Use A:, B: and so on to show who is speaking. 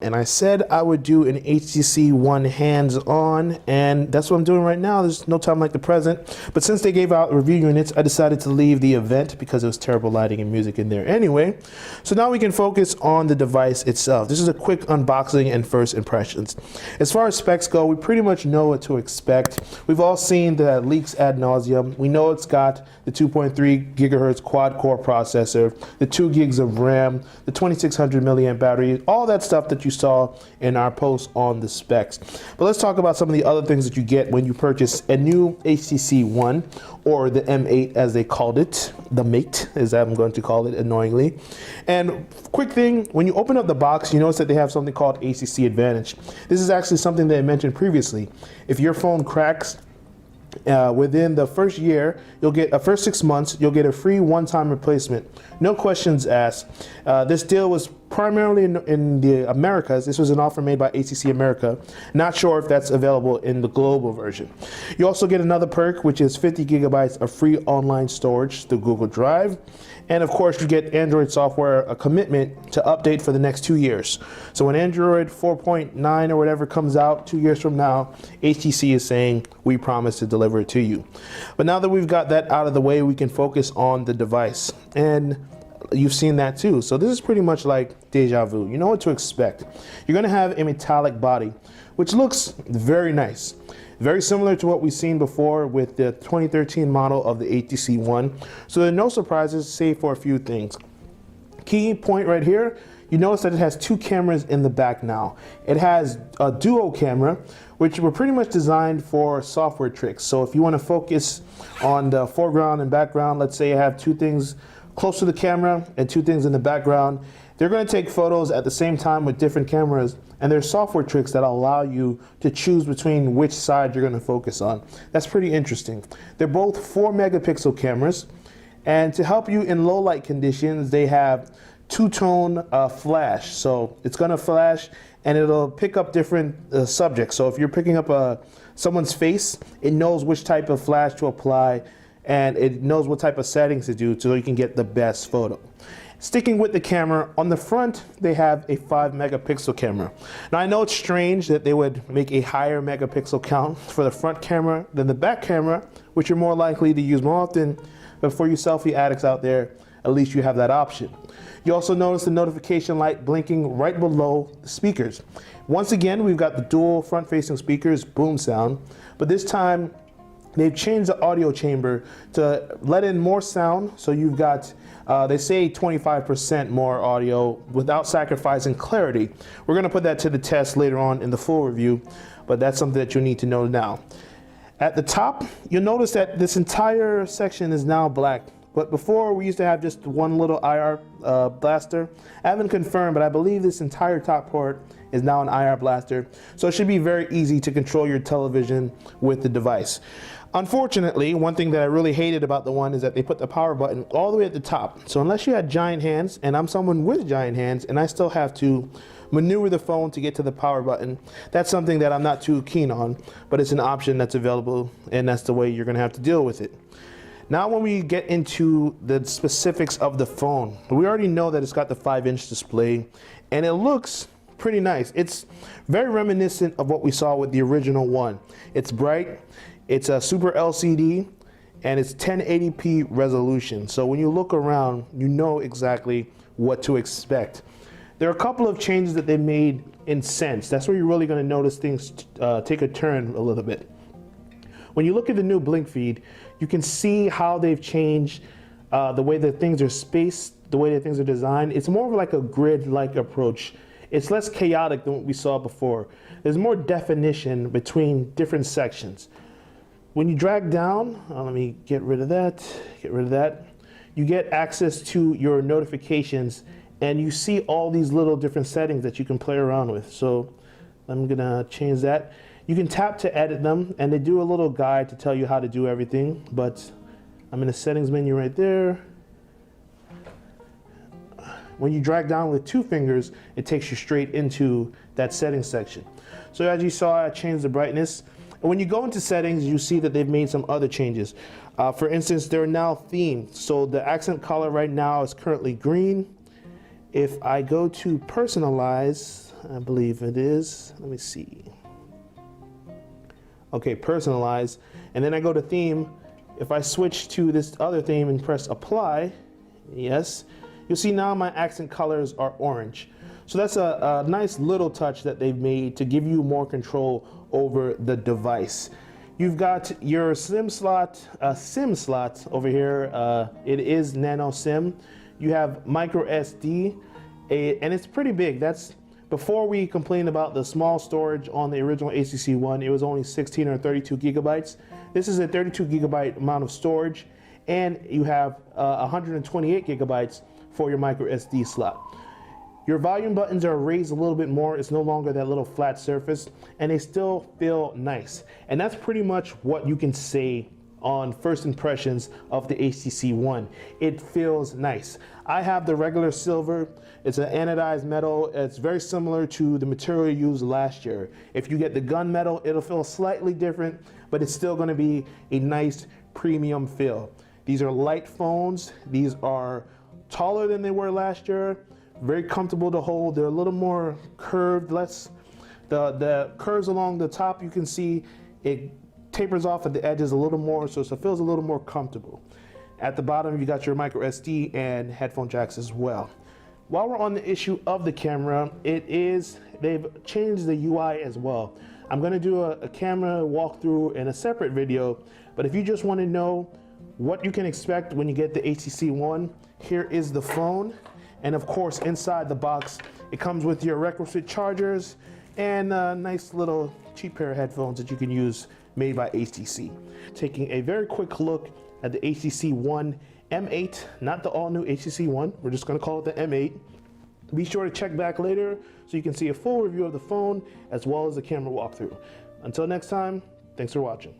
A: and I said I would do an HTC One hands-on, and that's what I'm doing right now. There's no time like the present, but since they gave out review units, I decided to leave the event because it was terrible lighting and music in there anyway. So now we can focus on the device itself. This is a quick unboxing and first impressions. As far as specs go, we pretty much know what to expect. We've all seen the leaks ad nauseum. We know it's got the 2.3 gigahertz quad-core processor, the 2 gigs of RAM, the 2600 milliamp battery, all that stuff that you saw in our post on the specs. But let's talk about some of the other things that you get when you purchase a new HTC One, or the M8 as they called it, the mate as I'm going to call it annoyingly. And quick thing, when you open up the box, you notice that they have something called HTC Advantage. This is actually something that I mentioned previously. If your phone cracks, within the first year, you'll get a first 6 months, you'll get a free one-time replacement. No questions asked. This deal was primarily in the Americas. This was an offer made by HTC America. Not sure if that's available in the global version. You also get another perk, which is 50 gigabytes of free online storage through Google Drive. And of course, you get Android software, a commitment to update for the next 2 years. So when Android 4.9 or whatever comes out 2 years from now, HTC is saying, we promise to deliver it to you. But now that we've got that out of the way, we can focus on the device. And you've seen that too. So this is pretty much like deja vu. You know what to expect. You're going to have a metallic body, which looks very nice. Very similar to what we've seen before with the 2013 model of the HTC One. So there are no surprises, save for a few things. Key point right here, you notice that it has 2 cameras in the back now. It has a duo camera, which were pretty much designed for software tricks. So if you want to focus on the foreground and background, let's say you have 2 things close to the camera and 2 things in the background, they're going to take photos at the same time with different cameras, and there's software tricks that allow you to choose between which side you're going to focus on. That's pretty interesting. They're both 4 megapixel cameras, and to help you in low light conditions, they have two-tone flash. So it's going to flash and it'll pick up different subjects. So if you're picking up someone's face, it knows which type of flash to apply, and it knows what type of settings to do so you can get the best photo. Sticking with the camera, on the front they have a 5 megapixel camera. Now I know it's strange that they would make a higher megapixel count for the front camera than the back camera, which you're more likely to use more often, but for you selfie addicts out there, at least you have that option. You also notice the notification light blinking right below the speakers. Once again, we've got the dual front-facing speakers, boom sound, but this time they've changed the audio chamber to let in more sound. So you've got, they say 25% more audio without sacrificing clarity. We're gonna put that to the test later on in the full review, but that's something that you need to know now. At the top, you'll notice that this entire section is now black. But before, we used to have just one little IR blaster. I haven't confirmed, but I believe this entire top port is now an IR blaster. So it should be very easy to control your television with the device. Unfortunately, one thing that I really hated about the One is that they put the power button all the way at the top. So unless you had giant hands, and I'm someone with giant hands, and I still have to maneuver the phone to get to the power button, that's something that I'm not too keen on, but it's an option that's available, and that's the way you're gonna have to deal with it. Now when we get into the specifics of the phone, we already know that it's got the 5-inch display, and it looks pretty nice. It's very reminiscent of what we saw with the original One. It's bright, it's a super LCD, and it's 1080p resolution. So when you look around, you know exactly what to expect. There are a couple of changes that they made in Sense. That's where you're really gonna notice things take a turn a little bit. When you look at the new blink feed, you can see how they've changed the way that things are spaced, the way that things are designed. It's more of like a grid-like approach. It's less chaotic than what we saw before. There's more definition between different sections. When you drag down, let me get rid of that, you get access to your notifications, and you see all these little different settings that you can play around with. So I'm gonna change that. You can tap to edit them, and they do a little guide to tell you how to do everything, but I'm in the settings menu right there. When you drag down with 2 fingers, it takes you straight into that settings section. So as you saw, I changed the brightness. And when you go into settings, you see that they've made some other changes. For instance, they're now themed. So the accent color right now is currently green. If I go to personalize, I believe it is. Let me see. Okay, personalize. And then I go to theme. If I switch to this other theme and press apply, yes, you'll see now my accent colors are orange. So that's a nice little touch that they've made to give you more control over the device. You've got your SIM slot over here. It is nano SIM. You have micro SD, and it's pretty big. That's before we complained about the small storage on the original HTC One. It was only 16 or 32 gigabytes. This is a 32 gigabyte amount of storage, and you have 128 gigabytes for your micro SD slot. Your volume buttons are raised a little bit more. It's no longer that little flat surface, and they still feel nice. And that's pretty much what you can say on first impressions of the HTC One. It feels nice. I have the regular silver. It's an anodized metal. It's very similar to the material used last year. If you get the gunmetal, it'll feel slightly different, but it's still going to be a nice premium feel. These are light phones. These are taller than they were last year. Very comfortable to hold. They're a little more curved, less the curves along the top. You can see it tapers off at the edges a little more, so it feels a little more comfortable. At the bottom, you got your micro SD and headphone jacks as well. While we're on the issue of the camera, they've changed the UI as well. I'm going to do a camera walkthrough in a separate video, but if you just want to know what you can expect when you get the HTC One, here is the phone. And of course, inside the box, it comes with your requisite chargers and a nice little cheap pair of headphones that you can use made by HTC. Taking a very quick look at the HTC One M8, not the all new HTC One. We're just gonna call it the M8. Be sure to check back later so you can see a full review of the phone as well as the camera walkthrough. Until next time, thanks for watching.